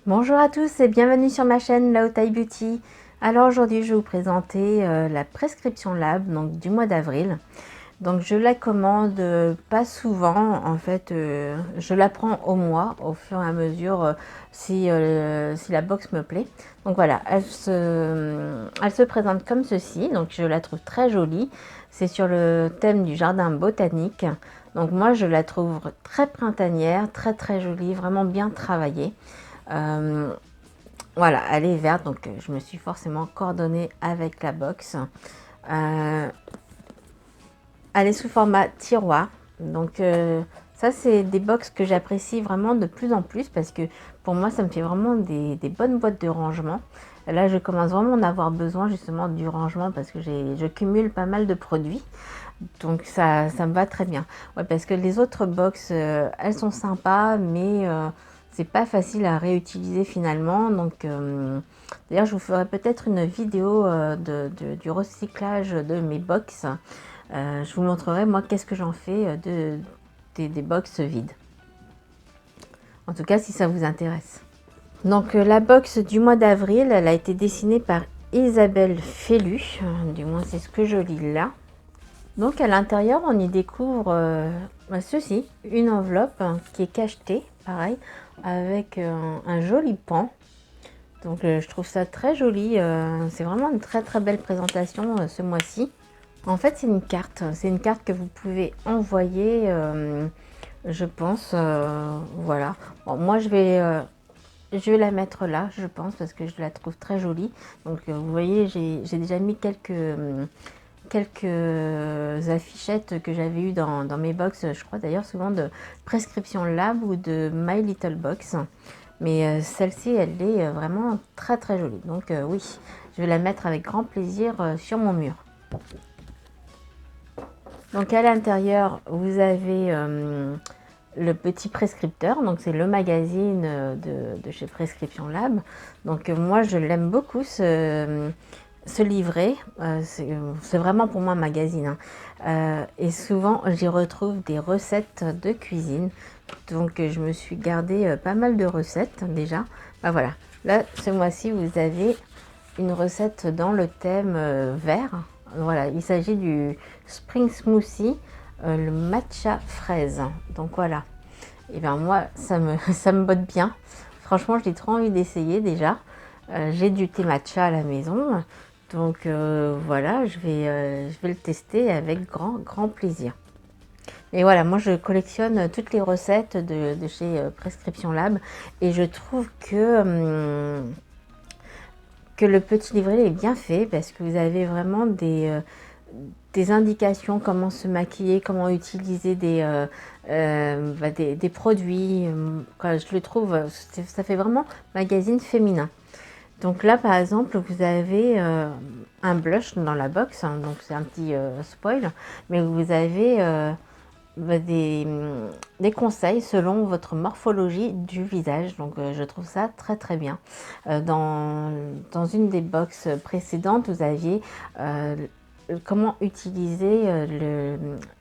Bonjour à tous et bienvenue sur ma chaîne Lao Tai Beauty. Alors aujourd'hui je vais vous présenter la prescription lab donc du mois d'avril. Donc je la commande pas souvent, en fait je la prends au mois au fur et à mesure si la box me plaît. Donc voilà, elle se présente comme ceci, donc je la trouve très jolie. C'est sur le thème du jardin botanique. Donc moi je la trouve très printanière, très jolie, vraiment bien travaillée. Euh, voilà, elle est verte, donc je me suis forcément coordonnée avec la box. Euh, elle est sous format tiroir, donc ça c'est des box que j'apprécie vraiment de plus en plus parce que pour moi ça me fait vraiment des bonnes boîtes de rangement. Là je commence vraiment à avoir besoin justement du rangement parce que je cumule pas mal de produits. Donc ça me va très bien. Ouais, parce que les autres box, elles sont sympas, mais c'est pas facile à réutiliser finalement. Donc d'ailleurs, je vous ferai peut-être une vidéo du recyclage de mes box. Je vous montrerai moi qu'est-ce que j'en fais des box vides. En tout cas, si ça vous intéresse. Donc la box du mois d'avril, elle a été dessinée par Isabelle Fellu. Du moins, c'est ce que je lis là. Donc à l'intérieur, on y découvre ceci, une enveloppe qui est cachetée, pareil, avec un joli pan. Donc je trouve ça très joli, c'est vraiment une très belle présentation ce mois-ci. En fait c'est une carte que vous pouvez envoyer, je pense, voilà. Bon, moi je vais la mettre là, je pense, parce que je la trouve très jolie. Donc vous voyez, j'ai déjà mis quelques affichettes que j'avais eues dans mes box, je crois d'ailleurs souvent de Prescription Lab ou de My Little Box. Mais celle-ci, elle est vraiment très jolie. Donc oui, je vais la mettre avec grand plaisir sur mon mur. Donc à l'intérieur, vous avez le petit prescripteur. Donc c'est le magazine de chez Prescription Lab. Donc moi, je l'aime beaucoup ce livret. C'est vraiment pour moi un magazine. Et souvent, j'y retrouve des recettes de cuisine. Donc je me suis gardé pas mal de recettes déjà. Bah voilà, là ce mois-ci vous avez une recette dans le thème vert. Voilà, il s'agit du spring smoothie, le matcha fraise. Donc voilà, et bien moi ça me botte bien. Franchement, j'ai trop envie d'essayer déjà. J'ai du thé matcha à la maison, donc voilà, je vais le tester avec grand plaisir. Et voilà, moi je collectionne toutes les recettes de chez Prescription Lab et je trouve que le petit livret est bien fait parce que vous avez vraiment des indications, comment se maquiller, comment utiliser des produits. Je le trouve, ça fait vraiment magazine féminin. Donc là, par exemple, vous avez un blush dans la box, hein, donc c'est un petit spoil, mais vous avez des conseils selon votre morphologie du visage. Donc je trouve ça très bien. Dans une des box précédentes, vous aviez comment utiliser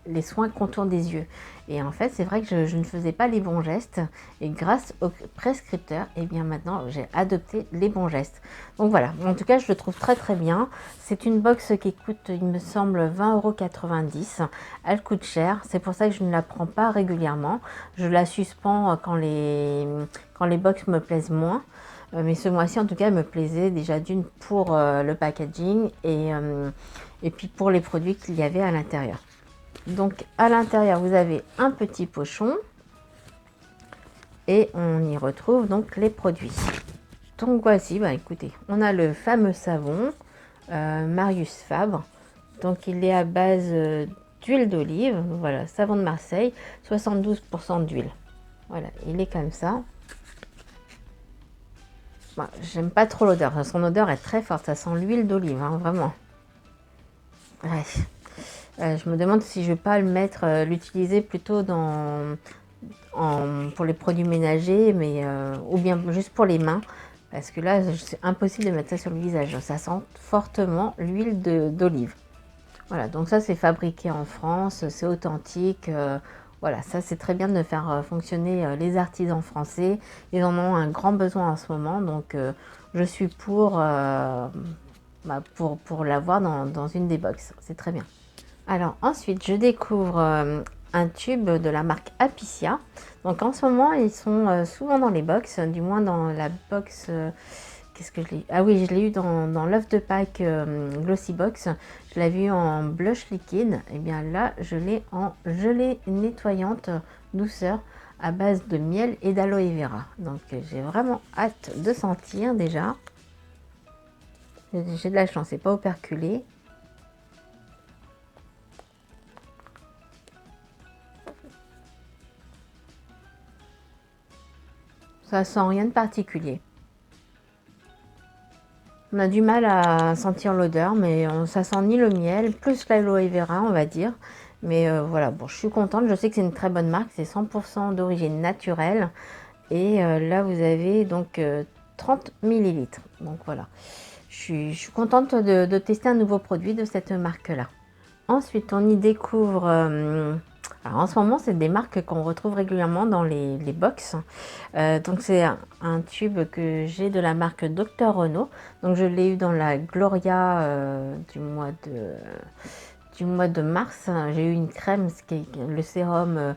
les soins contour des yeux. Et en fait, c'est vrai que je ne faisais pas les bons gestes. Et grâce au prescripteur, et bien maintenant, j'ai adopté les bons gestes. Donc voilà, en tout cas, je le trouve très bien. C'est une box qui coûte, il me semble, 20,90 €. Elle coûte cher. C'est pour ça que je ne la prends pas régulièrement. Je la suspends quand les box me plaisent moins. Mais ce mois-ci, en tout cas, elle me plaisait déjà d'une pour le packaging et puis pour les produits qu'il y avait à l'intérieur. Donc à l'intérieur, vous avez un petit pochon et on y retrouve donc les produits. Donc voici, bah écoutez, on a le fameux savon Marius Fabre. Donc il est à base d'huile d'olive. Voilà, savon de Marseille, 72% d'huile. Voilà, il est comme ça. Bah, j'aime pas trop l'odeur. Son odeur est très forte. Ça sent l'huile d'olive, hein, vraiment. Ouais. Je me demande si je vais pas le mettre, l'utiliser plutôt pour les produits ménagers, mais ou bien juste pour les mains, parce que là c'est impossible de mettre ça sur le visage. Ça sent fortement l'huile d'olive. Voilà, donc ça c'est fabriqué en France, c'est authentique. Voilà, ça c'est très bien de faire fonctionner les artisans français. Ils en ont un grand besoin en ce moment, donc je suis pour l'avoir dans une des box. C'est très bien. Alors ensuite, je découvre un tube de la marque Apiccia. Donc en ce moment, ils sont souvent dans les box, du moins dans la box... qu'est-ce que je l'ai eu? Ah oui, je l'ai eu dans l'œuf de Pâques Glossy Box. Je l'avais eu en blush liquide. Et bien là, je l'ai en gelée nettoyante douceur à base de miel et d'aloe vera. Donc j'ai vraiment hâte de sentir déjà. J'ai de la chance, c'est pas operculé. Ça sent rien de particulier. On a du mal à sentir l'odeur, mais ça sent ni le miel, plus l'aloe vera, on va dire. Mais voilà, bon, je suis contente. Je sais que c'est une très bonne marque. C'est 100% d'origine naturelle. Et là, vous avez donc 30 millilitres. Donc voilà, je suis contente de tester un nouveau produit de cette marque-là. Ensuite, on y découvre... alors en ce moment, c'est des marques qu'on retrouve régulièrement dans les box. Donc c'est un tube que j'ai de la marque Dr Renault. Donc je l'ai eu dans la Gloria du mois de mars. J'ai eu une crème, le sérum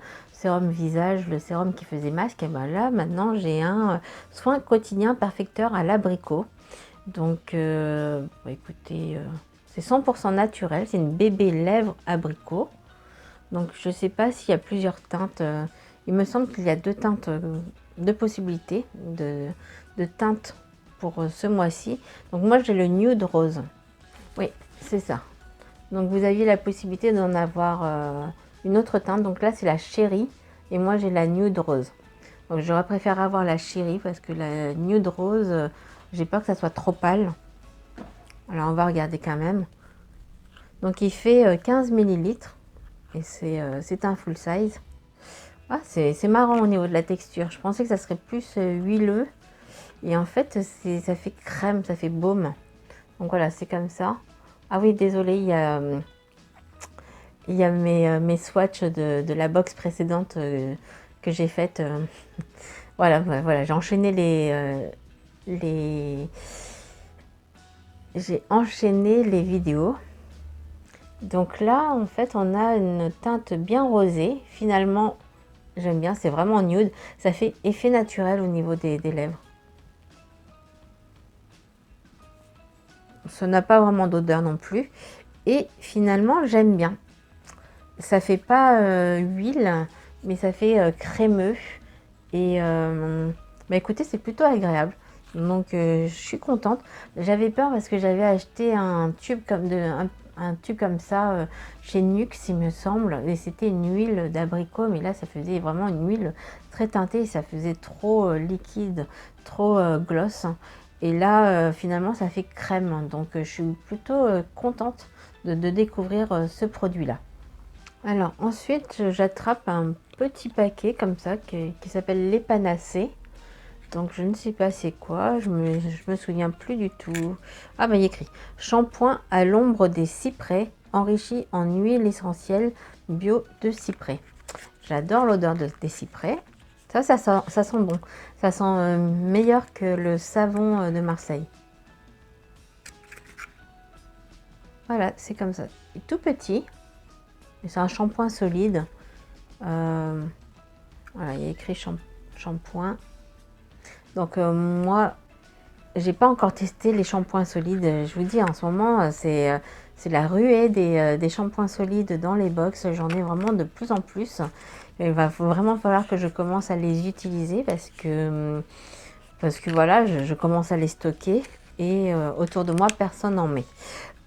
visage, le sérum qui faisait masque. Et ben là, maintenant, j'ai un soin quotidien perfecteur à l'abricot. Donc, écoutez, c'est 100% naturel. C'est une bébé lèvres abricot. Donc, je ne sais pas s'il y a plusieurs teintes. Il me semble qu'il y a deux teintes, deux possibilités de teintes pour ce mois-ci. Donc, moi, j'ai le nude rose. Oui, c'est ça. Donc, vous aviez la possibilité d'en avoir une autre teinte. Donc là, c'est la chérie. Et moi, j'ai la nude rose. Donc, j'aurais préféré avoir la chérie parce que la nude rose, j'ai peur que ça soit trop pâle. Alors, on va regarder quand même. Donc, il fait 15 millilitres. Et c'est un full size. Ah, c'est marrant au niveau de la texture. Je pensais que ça serait plus huileux. Et en fait, ça fait crème, ça fait baume. Donc voilà, c'est comme ça. Ah oui, désolé, il y a mes swatchs de la box précédente que j'ai faite. Voilà, j'ai enchaîné j'ai enchaîné les vidéos. Donc là, en fait, on a une teinte bien rosée. Finalement, j'aime bien, c'est vraiment nude. Ça fait effet naturel au niveau des lèvres. Ça n'a pas vraiment d'odeur non plus. Et finalement, j'aime bien. Ça fait pas huile, mais ça fait crémeux. Et bah écoutez, c'est plutôt agréable. Donc je suis contente. J'avais peur parce que j'avais acheté un tube un tube comme ça chez Nux, il me semble. Et c'était une huile d'abricot, mais là ça faisait vraiment une huile très teintée. Et ça faisait trop liquide, trop gloss. Et là finalement ça fait crème. Donc je suis plutôt contente de découvrir ce produit-là. Alors ensuite, j'attrape un petit paquet comme ça qui s'appelle les panacées. Donc je ne sais pas c'est quoi, je me souviens plus du tout. Ah bah il y a écrit shampoing à l'ombre des cyprès enrichi en huile essentielle bio de cyprès. J'adore l'odeur des cyprès. Ça sent bon. Ça sent meilleur que le savon de Marseille. Voilà, c'est comme ça. Il est tout petit. C'est un shampoing solide. Voilà, il y a écrit shampoing. Donc moi, j'ai pas encore testé les shampoings solides. Je vous dis, en ce moment, c'est la ruée des shampoings solides dans les box. J'en ai vraiment de plus en plus. Il va vraiment falloir que je commence à les utiliser parce que voilà, je commence à les stocker et autour de moi, personne n'en met.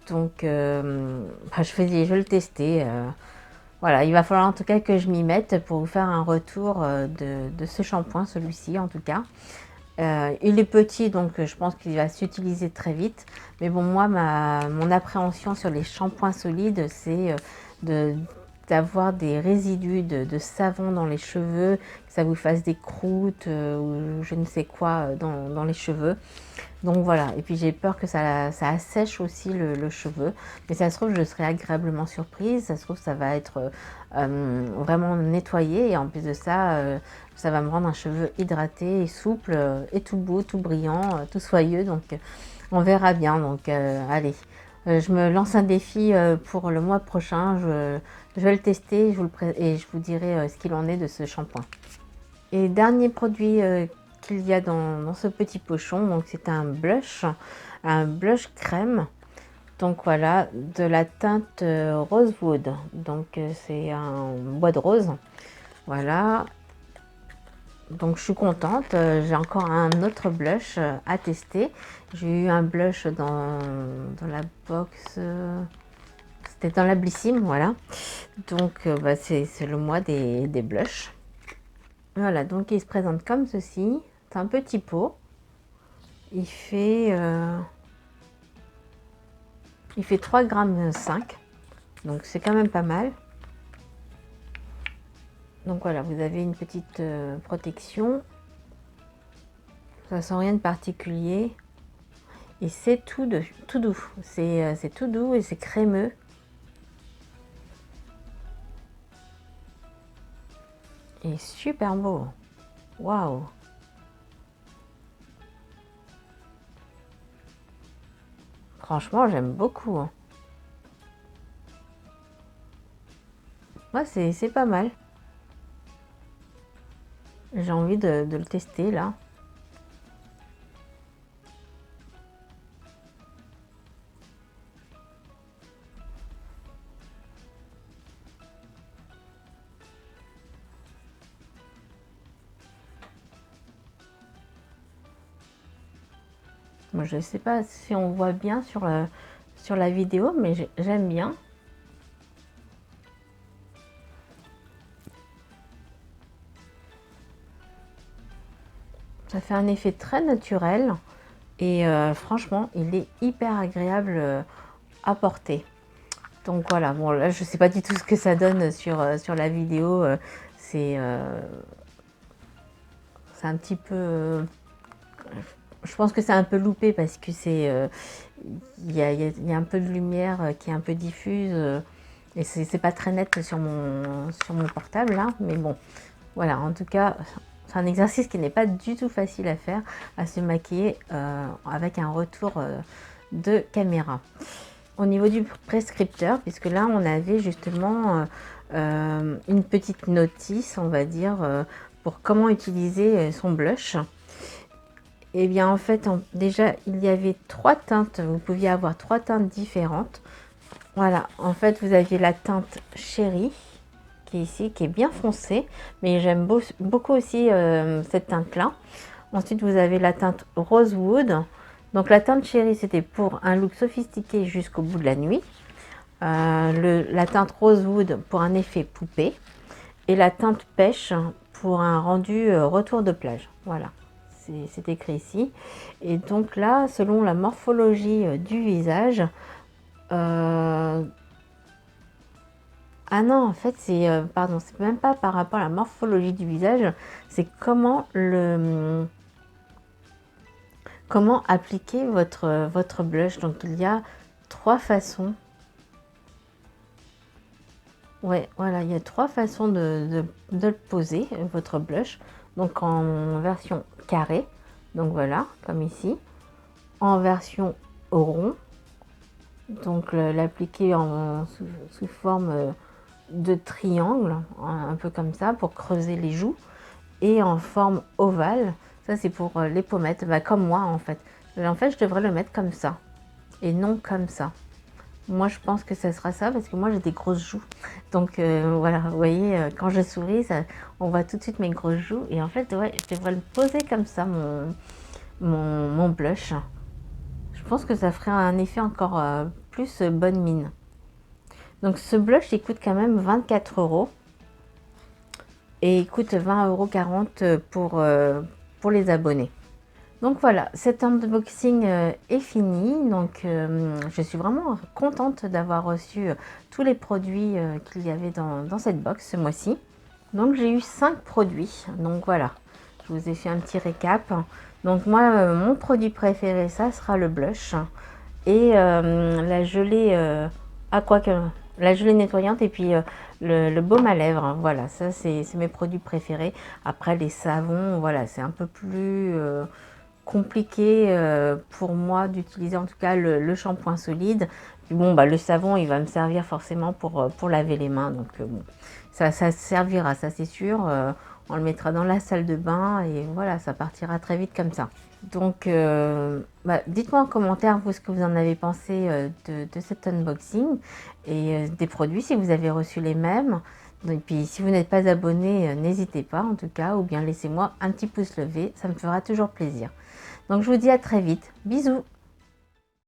Donc, je vais le tester. Voilà, il va falloir en tout cas que je m'y mette pour vous faire un retour de ce shampoing, celui-ci en tout cas. Il est petit, donc je pense qu'il va s'utiliser très vite. Mais bon, moi, mon appréhension sur les shampoings solides, c'est d'avoir des résidus de savon dans les cheveux, que ça vous fasse des croûtes ou je ne sais quoi dans les cheveux. Donc voilà, et puis j'ai peur que ça assèche aussi le cheveu, mais ça se trouve je serai agréablement surprise, ça se trouve ça va être vraiment nettoyé et en plus de ça, ça va me rendre un cheveu hydraté et souple et tout beau, tout brillant, tout soyeux, donc on verra bien. Donc allez, je me lance un défi pour le mois prochain, je vais le tester et je vous dirai ce qu'il en est de ce shampoing. Et dernier produit qu'il y a dans ce petit pochon, donc c'est un blush crème. Donc voilà, de la teinte Rosewood. Donc c'est un bois de rose. Voilà. Donc je suis contente. J'ai encore un autre blush à tester. J'ai eu un blush dans la box. C'était dans la Blissim, voilà. Donc bah, c'est le mois des blushs. Voilà, donc il se présente comme ceci. C'est un petit pot. Il fait 3,5 g. Donc c'est quand même pas mal. Donc voilà, vous avez une petite protection. Ça sent rien de particulier. Et c'est tout doux. C'est tout doux et c'est crémeux. Et super beau. Waouh! Franchement, j'aime beaucoup. Moi, c'est pas mal. J'ai envie de le tester là. Moi, je sais pas si on voit bien sur la vidéo, mais j'aime bien. Ça fait un effet très naturel et franchement, il est hyper agréable à porter. Donc voilà, bon là, je sais pas du tout ce que ça donne sur la vidéo. C'est un petit peu... je pense que c'est un peu loupé parce que il y a un peu de lumière qui est un peu diffuse et c'est pas très net sur mon portable là, mais bon, voilà, en tout cas, c'est un exercice qui n'est pas du tout facile à faire, à se maquiller avec un retour de caméra. Au niveau du prescripteur, puisque là on avait justement une petite notice, on va dire, pour comment utiliser son blush. Et bien en fait, déjà il y avait 3 teintes, vous pouviez avoir 3 teintes différentes. Voilà, en fait vous aviez la teinte chérie qui est ici, qui est bien foncée, mais j'aime beaucoup aussi cette teinte là. Ensuite vous avez la teinte Rosewood. Donc la teinte chérie c'était pour un look sophistiqué jusqu'au bout de la nuit. La teinte Rosewood pour un effet poupée. Et la teinte pêche pour un rendu retour de plage. Voilà, c'est écrit ici. Et donc là, selon la morphologie du visage, ah non, en fait, pardon, c'est même pas par rapport à la morphologie du visage, c'est comment appliquer votre blush. Donc il y a 3 façons. Ouais, voilà, il y a 3 façons de le poser, votre blush. Donc en version carré, donc voilà, comme ici. En version rond, donc l'appliquer sous forme de triangle, un peu comme ça, pour creuser les joues. Et en forme ovale, ça c'est pour les pommettes, bah, comme moi en fait. En fait, je devrais le mettre comme ça, et non comme ça. Moi, je pense que ça sera ça parce que moi, j'ai des grosses joues. Donc, voilà, vous voyez, quand je souris, on voit tout de suite mes grosses joues. Et en fait, ouais, je devrais le poser comme ça, mon blush. Je pense que ça ferait un effet encore plus bonne mine. Donc, ce blush, il coûte quand même 24 €. Et il coûte 20,40 € pour les abonnés. Donc voilà, cet unboxing est fini. Donc je suis vraiment contente d'avoir reçu tous les produits qu'il y avait dans cette box ce mois-ci. Donc j'ai eu 5 produits. Donc voilà, je vous ai fait un petit récap. Donc moi, mon produit préféré, ça sera le blush et la gelée la gelée nettoyante et puis le baume à lèvres. Voilà, ça c'est mes produits préférés. Après les savons, voilà, c'est un peu plus compliqué pour moi d'utiliser en tout cas le shampoing solide. Puis bon, bah, le savon, il va me servir forcément pour laver les mains. Donc bon, ça servira, ça c'est sûr. On le mettra dans la salle de bain et voilà, ça partira très vite comme ça. Donc, bah, dites-moi en commentaire vous ce que vous en avez pensé de cet unboxing et des produits si vous avez reçu les mêmes. Et puis si vous n'êtes pas abonné, n'hésitez pas en tout cas, ou bien laissez-moi un petit pouce levé, ça me fera toujours plaisir. Donc je vous dis à très vite, bisous!